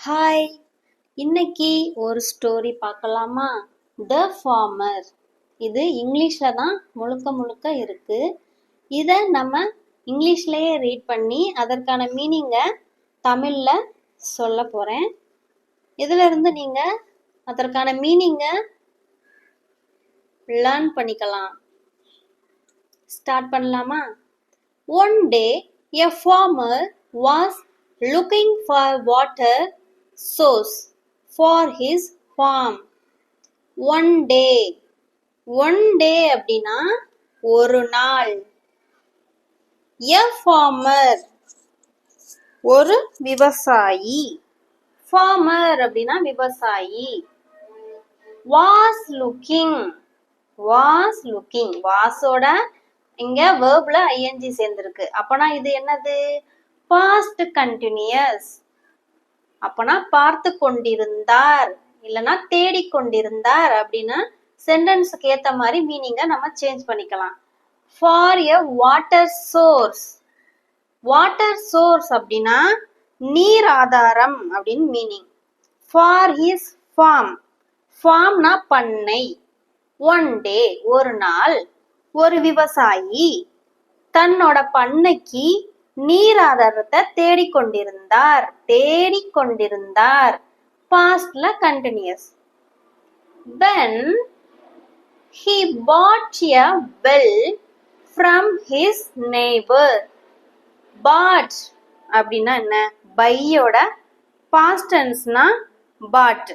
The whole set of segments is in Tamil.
ஹாய், இன்னைக்கு ஒரு ஸ்டோரி பார்க்கலாமா? த ஃபார்மர். இது இங்கிலீஷ்ல தான் முழுக்க இருக்கு. இதை நம்ம இங்கிலீஷ்லயே ரீட் பண்ணி அதற்கான மீனிங்கை தமிழ்ல சொல்ல போறேன். இதுல இருந்து நீங்க அதற்கான மீனிங்கை லேர்ன் பண்ணிக்கலாம். ஸ்டார்ட் பண்ணலாமா? One day, a farmer was looking for water source for his farm. One day அப்படின்னா ஒரு நாள். A farmer ஒரு விவசாயி. farmer அப்படின்னா விவசாயி. was looking வாஸோட இங்க வேர்ப்ல ing சேர்ந்திருக்கு. அப்பனா இது என்னது? past continuous. அப்பனா பார்த்து கொண்டிருந்தார் இல்லனா தேடிக்கொண்டிருந்தார் அப்படின்னா சென்டென்ஸுக்கு ஏத்த மாதிரி மீனிங்கை நம்ம சேஞ்ச் பண்ணிக்கலாம். For a water source. Water source அப்படின்னா நீர் ஆதாரம் அப்படின்னு மீனிங். For his farm. ஃபார்ம்னா பண்ணை. ஒன் டே ஒரு நாள் ஒரு விவசாயி தன்னோட பண்ணைக்கு நீர் ஆதாரத்தை தேடிக்கொண்டிருந்தார். பாஸ்ட்ல continuous. When he bought a well from his neighbor. bought அப்படின்னா என்ன? பையோட past tenseனா bought.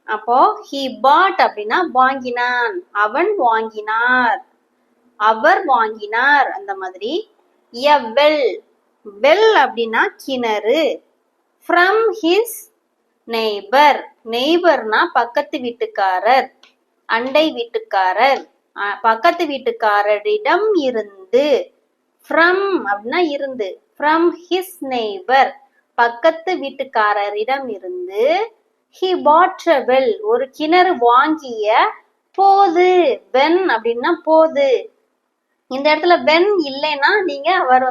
அப்போ he bought அப்படின்னா வாங்கினான், அவன் வாங்கினார், அவர் வாங்கினார். அந்த மாதிரி a well அப்படின்னா கிணறு. from his neighborனா பக்கத்து வீட்டுக்காரர், அண்டை வீட்டுக்காரர். பக்கத்து வீட்டுக்காரரிடம் இருந்து. from அப்படின்னா இருந்து. from his neighbor பக்கத்து வீட்டுக்காரரிடம் இருந்து he bought a well ஒரு கிணறு வாங்கிய போது. when அப்படின்னா போது. இந்த இடத்துல when இல்லைன்னா நீங்க அவர்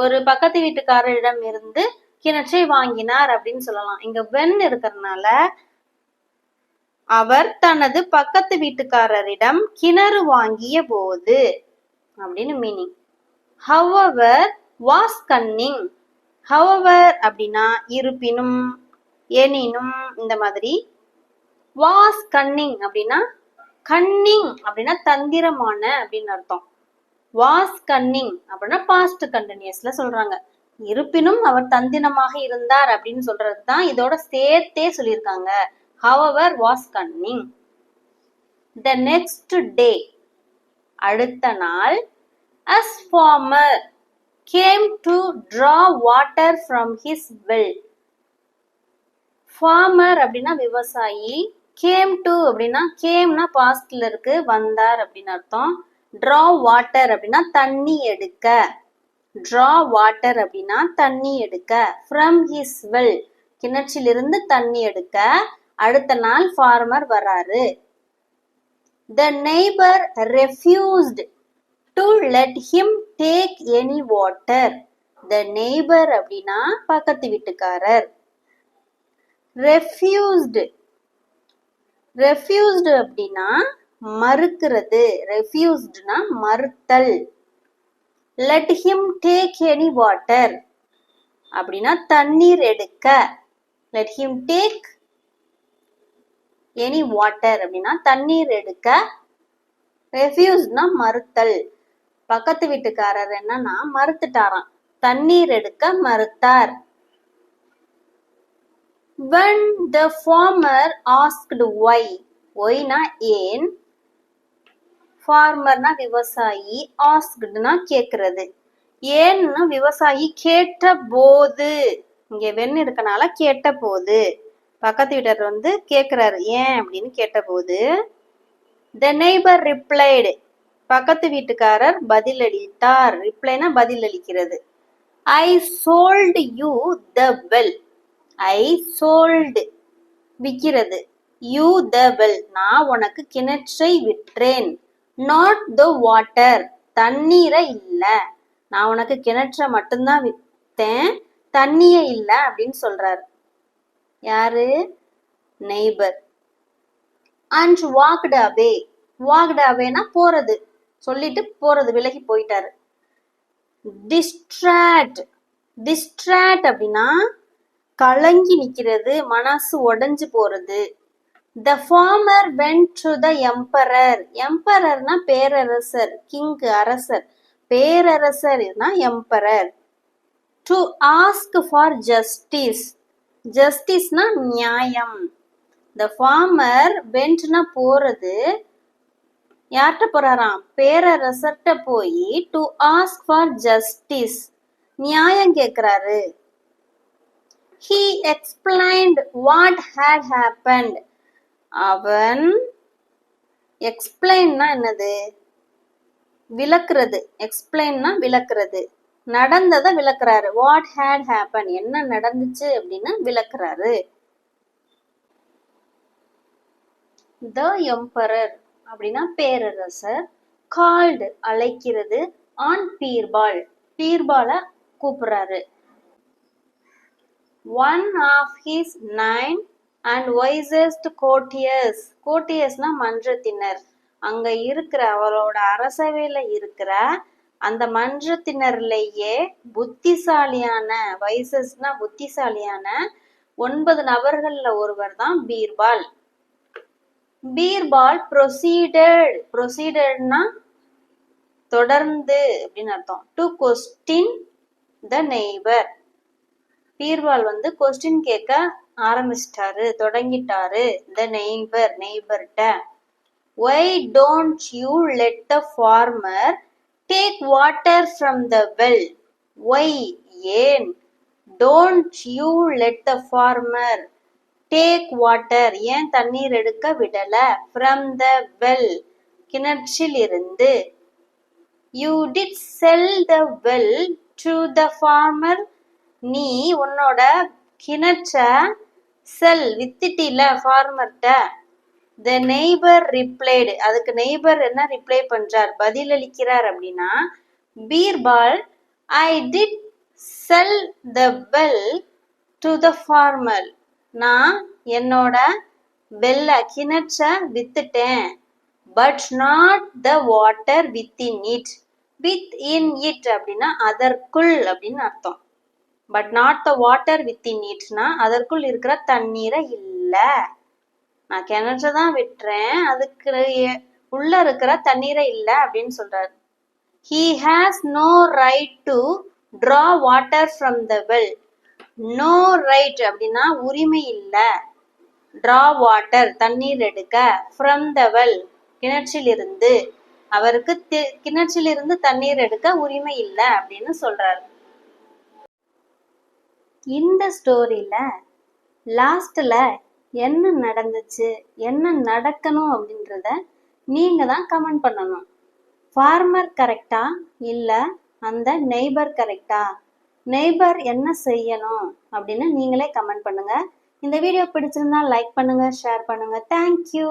ஒரு பக்கத்து வீட்டுக்காரரிடம் இருந்து கிணற்றை வாங்கினார் அப்படின்னு சொல்லலாம். இங்க when இருக்கிறதுனால அவர் தனது பக்கத்து வீட்டுக்காரரிடம் கிணறு வாங்கிய போது அப்படின்னு meaning. however was cunning. however அப்படின்னா இருப்பினும், எனினும். இந்த மாதிரி was cunning அப்படின்னா தந்திரமான அப்படின்னு அர்த்தம். was cunning அப்படின்னா past continuousல சொல்றாங்க. இருப்பினும் அவர் தந்திரமாக இருந்தார் அப்படின்னு சொல்றது தான் இதோட சேர்த்தே சொல்லியிருக்காங்க. however was cunning. the next day அடுத்த நாள் as farmer came to draw water from his well. farmer அப்படின்னா விவசாயி. came to அப்படின்னா cameனா பாஸ்ட்ல இருக்கு, வந்தார் அப்படின்னு அர்த்தம். draw water அப்படின்னா தண்ணி எடுக்க. draw water அப்படின்னா தண்ணி எடுக்க. from his well கிணற்றிலிருந்து தண்ணி எடுக்க அடுத்த நாள் farmer வராரு. the neighbor refused to let him take any water. the neighbor அப்படின்னா பக்கத்து வீட்டுக்காரர். refused அப்படின்னா மறுக்கிறது. refusedனா மறுத்தல். let him take any water அப்படின்னா தண்ணீர் எடுக்க. let him take any water அப்படின்னா தண்ணீர் எடுக்க. refusedனா மறுத்தல். பக்கத்து வீட்டுக்காரர் என்னன்னா மறுத்துட்டாராம், தண்ணீர் எடுக்க மறுத்தார். when the farmer asked whyனா ஏன், farmerனா விவசாயி, askedனா கேக்குறது. ஏன்னா விவசாயி கேட்ட போது. இங்க when இருக்கனால கேட்ட போது. பக்கத்து வீட்டர் கேக்குறாரு ஏன் அப்படின்னு கேட்ட போது. the neighbor replied பக்கத்து வீட்டுக்காரர் பதிலளித்தார். ரிப்ளைனா பதிலளிக்கிறது. I sold you the well. I sold விக்கிறது. you the well நான் உனக்கு கிணற்றை விற்றேன். not the water தண்ணீரை இல்ல. நான் உனக்கு கிணற்றை மட்டும்தான் விற்றேன், தண்ணியே இல்ல அப்படின்னு சொல்றாரு. யாரு? Neighbour. And walked away. Walked அவேனா போறது, சொல்லிட்டு போறது, விலகி போயிட்டாரு. டிஸ்ட்ராக்ட். டிஸ்ட்ராக்ட் அப்படின்னா கலங்கி நிக்கிறது, மனசு உடைஞ்சு போறது. The farmer went to the emperor. எம்பரர்னா பேரரசர், கிங் அரசர், பேரரசர்னா emperor. To ask for justice. ஜஸ்டிஸ்னா நியாயம். The farmer wentனா போறது, யார்கிட்ட போறாராம்? பேரரசர்கிட்ட போய் to ask for justice, நியாயம் கேக்குறாரு. He explained what had happened. அவன் எக்ஸ்பிளைன்னா என்னது? விளக்குறது. எக்ஸ்பிளைன்னா விளக்குறது, நடந்ததை விளக்குறாரு. வாட் ஹேட் ஹேப்பன், என்ன நடந்துச்சு அப்படின்னு விளக்குறாரு. த எம்பரர் அப்படின்னா பேரரசர், கால்டு அழைக்கிறது, ஆன் பீர்பால், பீர்பாலை கூப்பிடுறாரு. One of his 9 and wisest courtiers. courtiersனா மன்றத்தினர். அங்க இருக்கிற அவரோட அரசவையில இருக்கிற அந்த மன்றத்தினர்லேயே புத்திசாலியான, வைசஸ்னா புத்திசாலியான 9 நபர்கள்ல ஒருவர் தான் பீர்பால். பீர்பால் ப்ரொசீடட். ப்ரொசீடட்னா தொடர்ந்து அப்படின்னு அர்த்தம். To question the neighbour. Birbal question கேட்க ஆரம்பிச்சிட்டாரு, தொடங்கிட்டாரு. த neighbour, நெய்பர்ட்ட. Why don't you let the farmer take water from the well? Why, ஏன்? Don't you let the farmer take water, ஏன் தண்ணீர் எடுக்க விடல? From the well, கிணற்றில் இருந்து. You did sell the well to the farmer. நீ உன்னோட கிணற்ற செல், வித்துட்டில ஃபார்மர்ட்ட. The neighbor replied. அதுக்கு நெய்பர் என்ன ரிப்ளை பண்றார், பதிலளிக்கிறார் அப்படின்னா, Birbal, I did sell the well to the farmer. நான் என்னோட வெல்ல, கிணற்ற வித்துட்டேன். But not the water within it. Within it அப்படின்னா அதற்குள் அப்படின்னு அர்த்தம். But not the water within இட்னா அதற்குள் இருக்கிற தண்ணீரை இல்ல. நான் கிணற்ற தான் விட்டுறேன், அதுக்கு உள்ள இருக்கிற தண்ணீரை இல்ல அப்படின்னு சொல்றாரு. He has no right to draw water from the well. No right அப்படின்னா உரிமை இல்ல. Draw water தண்ணீர் எடுக்க. From the well கிணற்றிலிருந்து, அவருக்கு கிணற்றிலிருந்து தண்ணீர் எடுக்க உரிமை இல்ல அப்படின்னு சொல்றாரு. இந்த ஸ்டோரியில லாஸ்ட்ல என்ன நடந்துச்சு, என்ன நடக்கணும் அப்படின்றத நீங்க தான் கமெண்ட் பண்ணணும். ஃபார்மர் கரெக்டா இல்ல அந்த நெய்பர் கரெக்டா? நெய்பர் என்ன செய்யணும் அப்படின்னு நீங்களே கமெண்ட் பண்ணுங்க. இந்த வீடியோ பிடிச்சிருந்தா லைக் பண்ணுங்க, ஷேர் பண்ணுங்க. தேங்க்யூ.